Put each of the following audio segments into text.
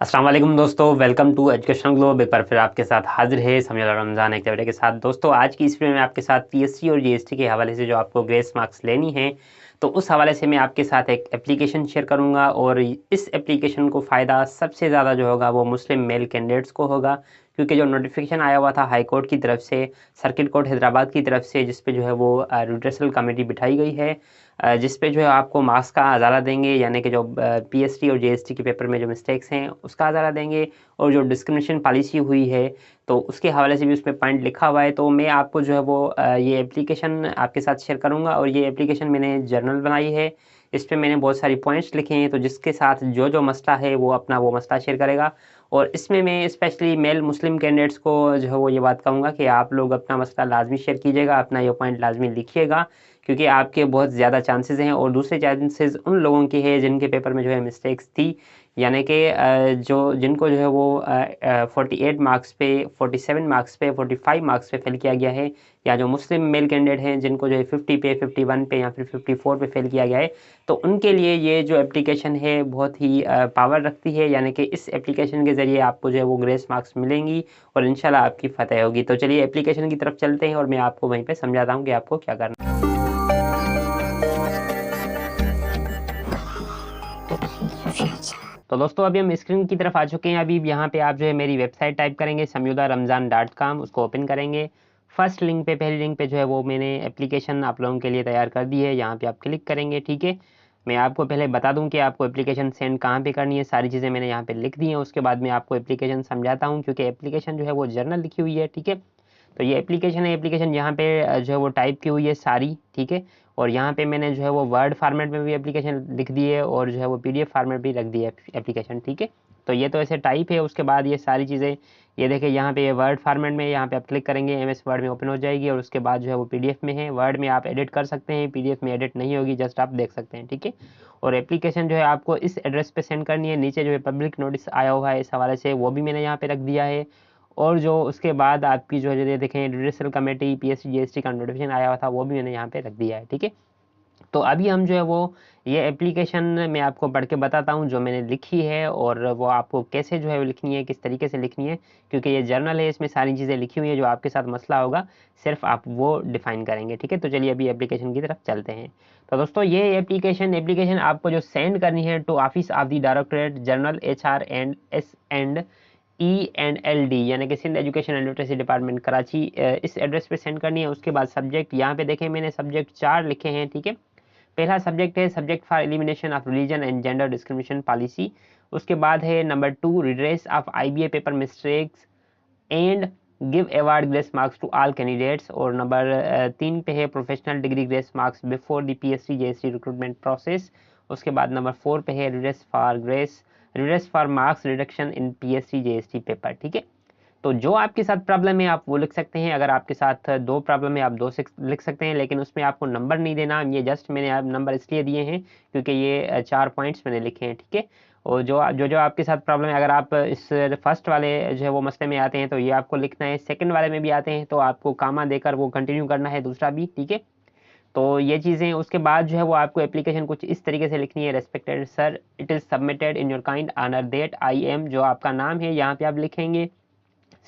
अस्सलाम वालेकुम दोस्तों, वेलकम टू एजुकेशन ग्लोब। एक बार फिर आपके साथ हाजिर है समीउल रमज़ान एक वीडियो के साथ। दोस्तों आज की इस वीडियो में आपके साथ पीएसटी और जीएसटी के हवाले से जो आपको ग्रेस मार्क्स लेनी है, तो उस हवाले से मैं आपके साथ एक एप्लीकेशन शेयर करूंगा। और इस एप्लीकेशन को फ़ायदा सबसे ज़्यादा जो होगा वो मुस्लिम मेल कैंडिडेट्स को होगा, क्योंकि जो नोटिफिकेशन आया हुआ था हाई कोर्ट की तरफ से, सर्किट कोर्ट हैदराबाद की तरफ से, जिस पे जो है वो रिड्रेसल कमेटी बिठाई गई है, जिस पे जो है आपको मार्क्स का हज़ारा देंगे, यानी कि जो पीएसटी और जीएसटी के पेपर में जो मिस्टेक्स हैं उसका हज़ारा देंगे। और जो डिस्क्रिमिनेशन पॉलिसी हुई है तो उसके हवाले से भी उसमें पॉइंट लिखा हुआ है। तो मैं आपको जो है वो ये एप्लीकेशन आपके साथ शेयर करूंगा। और ये एप्लीकेशन मैंने जर्नल बनाई है, इस पे मैंने बहुत सारी पॉइंट्स लिखे हैं, तो जिसके साथ जो जो मसला है वो अपना वो मसला शेयर करेगा। और इसमें मैं स्पेशली मेल मुस्लिम कैंडिडेट्स को जो है वो ये बात कहूँगा कि आप लोग अपना मसला लाजमी शेयर कीजिएगा, अपना ये पॉइंट लाजमी लिखिएगा, क्योंकि आपके बहुत ज़्यादा चांसेस हैं। और दूसरे चांसेस उन लोगों के हैं जिनके पेपर में जो है मिस्टेक्स थी, यानी कि जो जिनको जो है वो 48 मार्क्स पे, 47 मार्क्स पे, 45 मार्क्स पे फेल किया गया है, या जो मुस्लिम मेल कैंडिडेट हैं जिनको जो है 50 पे, 51 पे या फिर 54 पे फेल किया गया है, तो उनके लिए ये जो एप्लीकेशन है बहुत ही पावर रखती है। यानी कि इस एप्लीकेशन के ज़रिए आपको जो है वो ग्रेस मार्क्स मिलेंगी और इंशाल्लाह आपकी फ़तह होगी। तो चलिए एप्लीकेशन की तरफ चलते हैं और मैं आपको वहीं पे समझाता हूँ कि आपको क्या करना है। तो दोस्तों अभी हम स्क्रीन की तरफ आ चुके हैं। अभी यहाँ पे आप जो है मेरी वेबसाइट टाइप करेंगे samyudaramadan.com, उसको ओपन करेंगे। फर्स्ट लिंक पे, पहली लिंक पे जो है वो मैंने एप्लीकेशन आप लोगों के लिए तैयार कर दी है, यहाँ पे आप क्लिक करेंगे। ठीक है, मैं आपको पहले बता दूं कि आपको एप्लीकेशन सेंड कहाँ पे करनी है, सारी चीज़ें मैंने यहाँ पे लिख दी हैं। उसके बाद मैं आपको एप्लीकेशन समझाता हूँ, क्योंकि एप्लीकेशन जो है वो जर्नल लिखी हुई है। ठीक है, तो ये एप्लीकेशन है, एप्लीकेशन यहाँ पे जो है वो टाइप की हुई है सारी। ठीक है, और यहाँ पे मैंने जो है वो वर्ड फॉर्मेट में भी एप्लीकेशन लिख दी है और जो है वो पीडीएफ फॉर्मेट भी रख दी है एप्लीकेशन। ठीक है, तो ये तो ऐसे टाइप है। उसके बाद ये सारी चीज़ें, ये देखिए यहाँ पे ये वर्ड फॉर्मेट में, यहाँ पे आप क्लिक करेंगे एमएस वर्ड में ओपन हो जाएगी। और उसके बाद जो है वो पीडीएफ में है। वर्ड में आप एडिट कर सकते हैं, पीडीएफ में एडिट नहीं होगी, जस्ट आप देख सकते हैं। ठीक है, और एप्लीकेशन जो है आपको इस एड्रेस पे सेंड करनी है। नीचे जो है पब्लिक नोटिस आया हुआ है इस हवाले से, वो भी मैंने यहाँ पे रख दिया है। और जो उसके बाद आपकी जो है देखें रिड्रेसल कमेटी पीएसटी जीएसटी का नोटिफिकेशन आया हुआ था, वो भी मैंने यहाँ पे रख दिया है। ठीक है, तो अभी हम जो है वो ये एप्लीकेशन मैं आपको पढ़ के बताता हूँ जो मैंने लिखी है, और वो आपको कैसे जो है लिखनी है, किस तरीके से लिखनी है, क्योंकि ये जर्नल है, इसमें सारी चीज़ें लिखी हुई है। जो आपके साथ मसला होगा सिर्फ आप वो डिफाइन करेंगे। ठीक है, तो चलिए अभी एप्लीकेशन की तरफ चलते हैं। तो दोस्तों ये एप्लीकेशन आपको जो सेंड करनी है to office of the directorate general HR and SND यानी कि Sindh education and literacy department Karachi, इस एड्रेस पे सेंड करनी है। उसके बाद सब्जेक्ट यहाँ पे देखें मैंने सब्जेक्ट 4 लिखे हैं। ठीक है, पहला सब्जेक्ट है subject for elimination of religion and gender discrimination policy. उसके बाद है number 2 redress of IBA paper mistakes and give award grace marks to all candidates. और नंबर 3 पे है professional degree grace marks before the PST JST recruitment process. उसके बाद number 4 पे है redress for marks reduction in PST JST paper. ठीक है, तो जो आपके साथ प्रॉब्लम है आप वो लिख सकते हैं। अगर आपके साथ 2 प्रॉब्लम है आप 2 से लिख सकते हैं, लेकिन उसमें आपको नंबर नहीं देना। ये जस्ट मैंने आप नंबर इसलिए दिए हैं क्योंकि ये 4 पॉइंट्स मैंने लिखे हैं। ठीक है, और जो आपके साथ प्रॉब्लम है, अगर आप इस फर्स्ट वाले जो है वो मसले में आते हैं तो ये आपको लिखना है, सेकंड वाले में भी आते हैं तो आपको कामा देकर वो कंटिन्यू करना है दूसरा भी। ठीक है, तो ये चीज़ें उसके बाद जो है वो आपको एप्लीकेशन कुछ इस तरीके से लिखनी है। Respected sir, it is submitted in your kind honour that I am, जो आपका नाम है यहाँ पे आप लिखेंगे।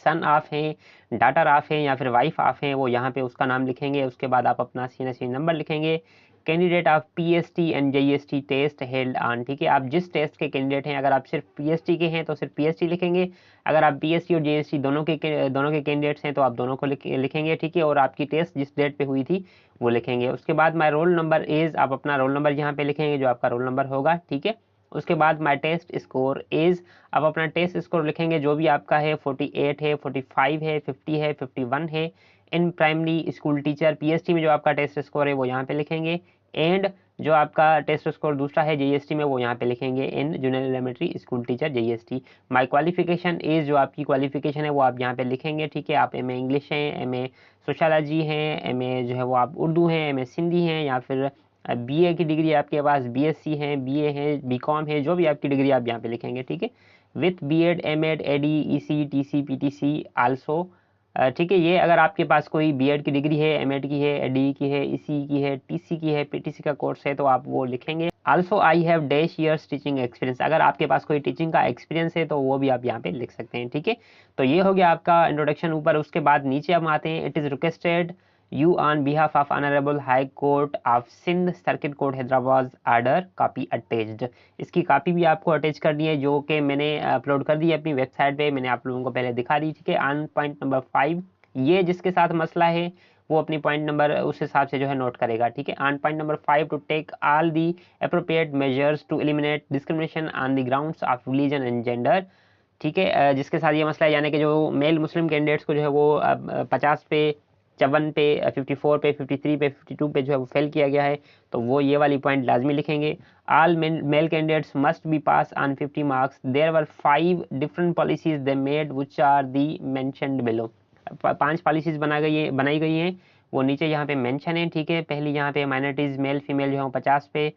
सन ऑफ है, डाटर ऑफ है या फिर वाइफ ऑफ है, वो यहाँ पे उसका नाम लिखेंगे। उसके बाद आप अपना CNSE नंबर लिखेंगे। Candidate of PST and JST test held on. ठीक है, आप जिस टेस्ट के कैंडिडेट हैं, अगर आप सिर्फ PST के हैं तो सिर्फ PST लिखेंगे। अगर आप PST और JST दोनों के कैंडिडेट्स हैं तो आप दोनों को लिखेंगे। ठीक है, और आपकी टेस्ट जिस डेट पे हुई थी वो लिखेंगे। उसके बाद माई रोल नंबर इज, आप अपना रोल नंबर यहाँ पे लिखेंगे जो आपका रोल नंबर होगा। ठीक है, उसके बाद माई टेस्ट स्कोर इज, आप अपना टेस्ट स्कोर लिखेंगे जो भी आपका है, 48 है, 45 है, 50 है, 51 है। In primary school teacher PST में जो आपका टेस्ट स्कोर है वो यहाँ पे लिखेंगे। एंड जो आपका टेस्ट स्कोर दूसरा है JST में वो यहाँ पे लिखेंगे in junior elementary school teacher JST। My qualification is, जो आपकी क्वालिफिकेशन है वो आप यहाँ पे लिखेंगे। ठीक है, आप MA इंग्लिश हैं, MA सोशोलॉजी हैं, MA जो है वो आप उर्दू हैं, MA सिंधी हैं, या फिर BA की डिग्री आपके पास, BSc है, BA है, BCom है, जो भी आपकी डिग्री आप यहाँ पे लिखेंगे। ठीक है, with BEd MAd AD EC TC PTC also. ठीक है, ये अगर आपके पास कोई BEd की डिग्री है, MAd की है, AD की है, EC की है, TC की है, PTC का कोर्स है तो आप वो लिखेंगे। Also I have dash years teaching experience, अगर आपके पास कोई टीचिंग का एक्सपीरियंस है तो वो भी आप यहाँ पे लिख सकते हैं, ठीक है। तो ये हो गया आपका इंट्रोडक्शन ऊपर। उसके बाद नीचे हम आते हैं, it is requested you on behalf of Honorable High Court of Sindh Circuit Court Hyderabad order copy attached। इसकी कॉपी भी आपको अटैच करनी है, जो कि मैंने अपलोड कर दी है अपनी वेबसाइट पे, मैंने आप लोगों को पहले दिखा दी, ठीक है। ऑन पॉइंट नंबर 5, ये जिसके साथ मसला है वो अपनी पॉइंट नंबर उस हिसाब से जो है नोट करेगा, ठीक है। On point number 5, to take all the appropriate measures to eliminate discrimination on the grounds of religion and gender, ठीक है। जिसके साथ ये मसला है, यानी कि जो मेल मुस्लिम कैंडिडेट्स को जो है वो 50 पे, 54 पे, 54 पे, 53 पे, 52 पे जो है वो फेल किया गया है, तो वो ये वाली पॉइंट लाजमी लिखेंगे। All male candidates must be pass on 50 marks. There were 5 different policies they made which are the mentioned below. 5 policies बनाई गई हैं, वो नीचे यहाँ पे मेंशन है, ठीक है। पहली यहाँ पे माइनॉरिटीज़ मेल फीमेल जो है 50 पे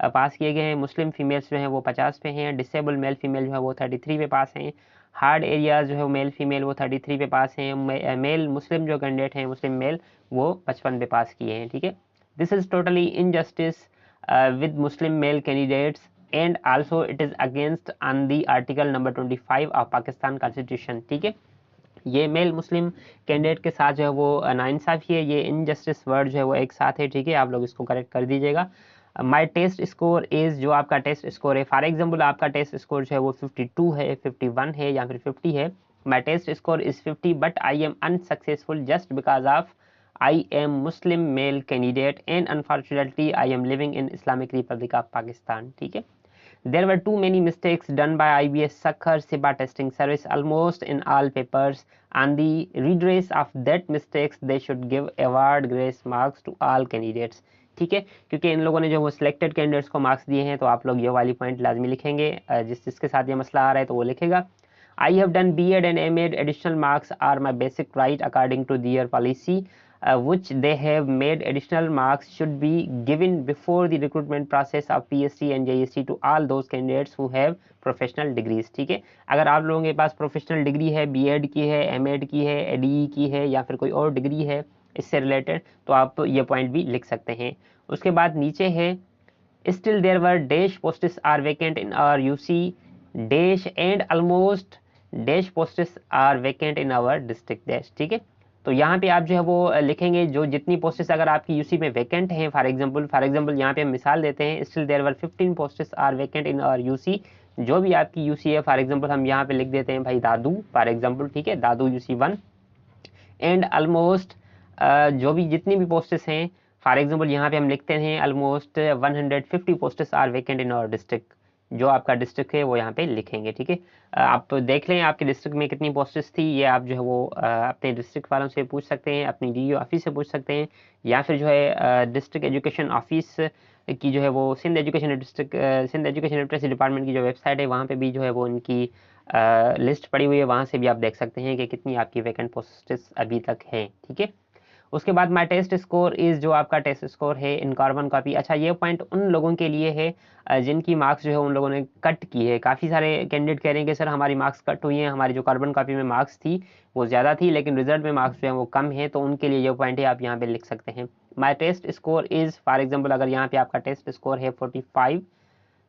पास किए गए हैं, मुस्लिम फीमेल्स जो हैं वो 50 पे हैं, डिसेबल मेल फीमेल जो है वो 33 पे पास हैं, हार्ड एरियाज जो है मेल फीमेल वो 33 पे पास हैं, मेल मुस्लिम जो कैंडिडेट हैं मुस्लिम मेल वो 55 पे पास किए हैं, ठीक है। This is totally injustice with Muslim male candidates and also it is against on the article number 25 of Pakistan constitution, ठीक है। ये मेल मुस्लिम कैंडिडेट के साथ जो है वो नाइंसाफ़ी है, ये इनजस्टिस वर्ड जो है वो एक साथ है, ठीक है। आप लोग इसको करेक्ट कर दीजिएगा। माई टेस्ट स्कोर इज़, जो आपका टेस्ट स्कोर है, फॉर एग्जाम्पल आपका टेस्ट स्कोर जो है वो 52 है, 51 है या फिर 50 है। My test score is 50 but I am unsuccessful just because of I am Muslim male candidate and unfortunately I am living in Islamic Republic of Pakistan, ठीक है। There were too many mistakes done by IBS Sakhar SIBA testing service almost in all papers. On the redress of that mistakes, they should give award grace marks to all candidates. ठीक है, क्योंकि इन लोगों ने जो वो selected candidates को marks दिए हैं, तो आप लोग ये वाली पॉइंट लाजमी लिखेंगे। जिसके साथ ये मसला आ रहा है तो वो लिखेगा। I have done B.Ed and M.Ed. Additional marks are my basic right according to their policy, which they have made. Additional marks should be given before the recruitment process of PhD and JSC to all those candidates who have professional degrees, ठीक है। अगर आप लोगों के पास professional degree है, B.Ed की है, M.Ed की है, ADE की है या फिर कोई और डिग्री है इससे रिलेटेड, तो आप ये पॉइंट भी लिख सकते हैं। उसके बाद नीचे है, still there were dash posts are vacant in our UC dash and almost dash posts are vacant in our district dash, ठीक है। तो यहाँ पे आप जो है वो लिखेंगे जो जितनी पोस्ट्स अगर आपकी यूसी में वैकेंट हैं, फॉर एग्जांपल यहाँ पे हम मिसाल देते हैं, still there were 15 posts are vacant in our UC. जो भी आपकी यूसी है, फॉर एग्जांपल हम यहाँ पे लिख देते हैं भाई दादू, फॉर एग्जांपल, ठीक है, दादू यूसी 1 एंड ऑलमोस्ट जो भी जितनी भी पोस्ट्स हैं, फॉर एग्जांपल यहाँ पे हम लिखते हैं almost 150 posts are vacant in our district. जो आपका डिस्ट्रिक्ट है वो यहाँ पे लिखेंगे, ठीक है। आप देख लें आपके डिस्ट्रिक्ट में कितनी पोस्ट्स थी, ये आप जो है वो अपने डिस्ट्रिक्ट वालों से पूछ सकते हैं, अपनी DO ऑफिस से पूछ सकते हैं, या फिर जो है डिस्ट्रिक्ट एजुकेशन ऑफिस की जो है वो सिंध एजुकेशन लिटरेसी डिपार्टमेंट की जो वेबसाइट है वहाँ पे भी जो है वो उनकी लिस्ट पड़ी हुई है, वहाँ से भी आप देख सकते हैं कि कितनी आपकी वैकेंट पोस्ट्स अभी तक हैं, ठीक है। उसके बाद माई टेस्ट स्कोर इज़, जो आपका टेस्ट स्कोर है इन कार्बन कॉपी। अच्छा, ये पॉइंट उन लोगों के लिए है जिनकी मार्क्स जो है उन लोगों ने कट की है। काफ़ी सारे कैंडिडेट कह रहे हैं कि सर हमारी मार्क्स कट हुई हैं, हमारी जो कार्बन कॉपी में मार्क्स थी वो ज़्यादा थी लेकिन रिजल्ट में मार्क्स जो है वो कम है, तो उनके लिए ये पॉइंट है, आप यहाँ पे लिख सकते हैं। My test score is, for example अगर यहाँ पे आपका टेस्ट स्कोर है 45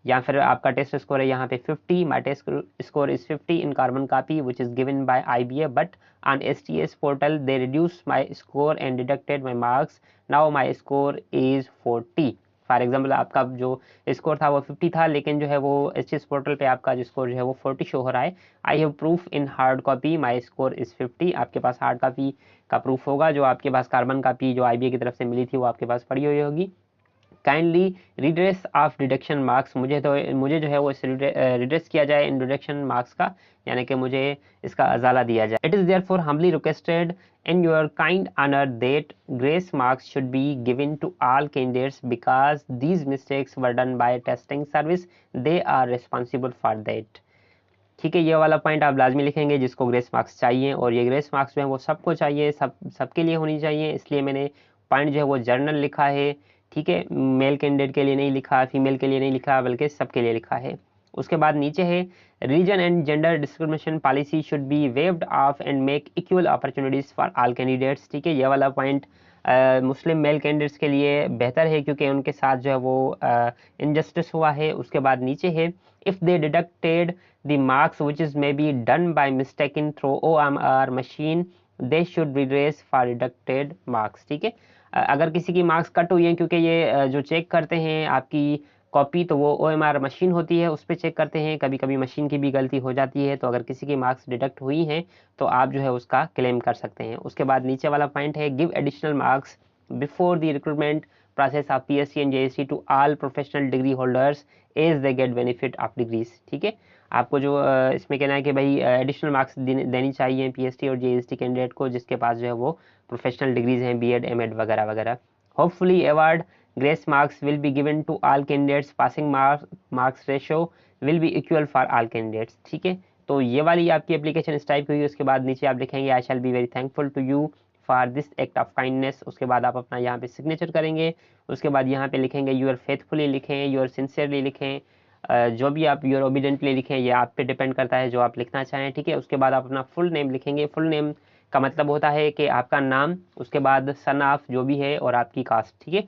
या फिर आपका टेस्ट स्कोर है यहाँ पे 50, my test score is 50 in carbon copy which is given by IBA, but on STS portal they reduce my score and deducted my marks, now my score is 40। For example आपका जो score था वो 50 था, लेकिन जो है वो STS portal पे आपका जो स्कोर जो है वो 40 शो हो रहा है। I have proof in hard copy my score is 50। आपके पास हार्ड कॉपी का प्रूफ होगा, जो आपके पास कार्बन कॉपी जो IBA की तरफ से मिली थी वो आपके पास पड़ी हुई होगी। Kindly redress of deduction marks, मुझे जो है वो रिड्रेस किया जाए इन डिडक्शन मार्क्स का, यानी कि मुझे इसका अजाला दिया जाए। It is therefore humbly requested in your kind honour that grace marks should be given to all candidates because these mistakes were done by testing service, they are responsible for that, ठीक है। ये वाला point आप लाजमी लिखेंगे जिसको grace marks चाहिए, और ये ग्रेस मार्क्स जो है वो सबको चाहिए, सबके लिए होनी चाहिए, इसलिए मैंने पॉइंट जो है वो जर्नल लिखा है, ठीक है। मेल कैंडिडेट के लिए नहीं लिखा, फीमेल के लिए नहीं लिखा, बल्कि सबके लिए लिखा है। उसके बाद नीचे है, religion and gender discrimination policy should be waived of and make equal opportunities for all candidates, ठीक है। ये वाला पॉइंट मुस्लिम मेल कैंडिडेट्स के लिए बेहतर है क्योंकि उनके साथ जो है वो इनजस्टिस हुआ है। उसके बाद नीचे है if they deducted the marks which is may be done by mistake in through OMR machine they should be raise for deducted marks. ठीक है, अगर किसी की मार्क्स कट हुई हैं, क्योंकि ये जो चेक करते हैं आपकी कॉपी, तो वो OMR मशीन होती है, उस पर चेक करते हैं। कभी कभी मशीन की भी गलती हो जाती है, तो अगर किसी की मार्क्स डिडक्ट हुई हैं तो आप जो है उसका क्लेम कर सकते हैं। उसके बाद नीचे वाला पॉइंट है give additional marks before the recruitment process of PSC and JST to all professional degree holders as they get benefit of degrees. ठीक है, आपको जो इसमें कहना है कि भाई एडिशनल मार्क्स देनी चाहिए PST और JST कैंडिडेट को जिसके पास जो है वो प्रोफेशनल डिग्रीज हैं, B.Ed M.Ed वगैरह वगैरह। Hopefully award grace marks will be given to all candidates, passing marks ratio will be equal for all candidates। ठीक है, तो ये वाली आपकी एप्लीकेशन इस टाइप की हुई। उसके बाद नीचे आप लिखेंगे I shall be very thankful to you for this act of kindness. उसके बाद आप अपना यहाँ पे सिग्नेचर करेंगे। उसके बाद यहाँ पे लिखेंगे यूर फेथफुली लिखें, यूर सिंसियरली लिखें, जो भी आप यूर ओबीडेंटली लिखें, ये आप पे डिपेंड करता है जो आप लिखना चाहें। ठीक है, उसके बाद आप अपना फुल नेम लिखेंगे। फुल नेम का मतलब होता है कि आपका नाम, उसके बाद सन ऑफ जो भी है और आपकी कास्ट। ठीक है,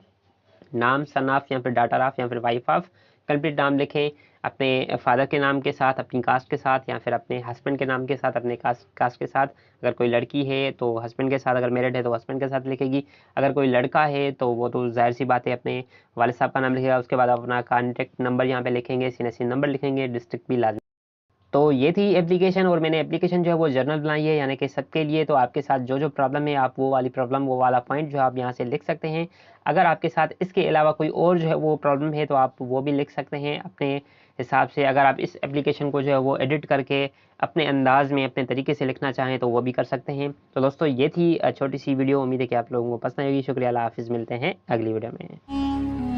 नाम, सन ऑफ या फिर डॉटर ऑफ या फिर वाइफ ऑफ, कंप्लीट नाम लिखें अपने फादर के नाम के साथ, अपनी कास्ट के साथ, या फिर अपने हस्बैंड के नाम के साथ, अपने कास्ट के साथ। अगर कोई लड़की है तो हस्बैंड के साथ, अगर मैरिड है तो हस्बैंड के साथ लिखेगी। अगर कोई लड़का है तो वो तो जाहिर सी बात है अपने वाले साहब का नाम लिखेगा। उसके बाद आप अपना कॉन्टैक्ट नंबर यहाँ पे लिखेंगे, CNSC नंबर लिखेंगे, डिस्ट्रिक्ट भी लाजमी। तो ये थी एप्लीकेशन, और मैंने एप्लीकेशन जो है वो जर्नल बनाई है, यानी कि सबके लिए। तो आपके साथ जो जो प्रॉब्लम है, आप वो वाली प्रॉब्लम, वो वाला पॉइंट जो आप यहाँ से लिख सकते हैं। अगर आपके साथ इसके अलावा कोई और जो है वो प्रॉब्लम है तो आप वो भी लिख सकते हैं अपने हिसाब से। अगर आप इस एप्लीकेशन को जो है वो एडिट करके अपने अंदाज में, अपने तरीके से लिखना चाहें तो वो भी कर सकते हैं। तो दोस्तों ये थी छोटी सी वीडियो, उम्मीद है कि आप लोगों को पसंद आएगी। शुक्रिया, अल्लाह हाफिज़, मिलते हैं अगली वीडियो में।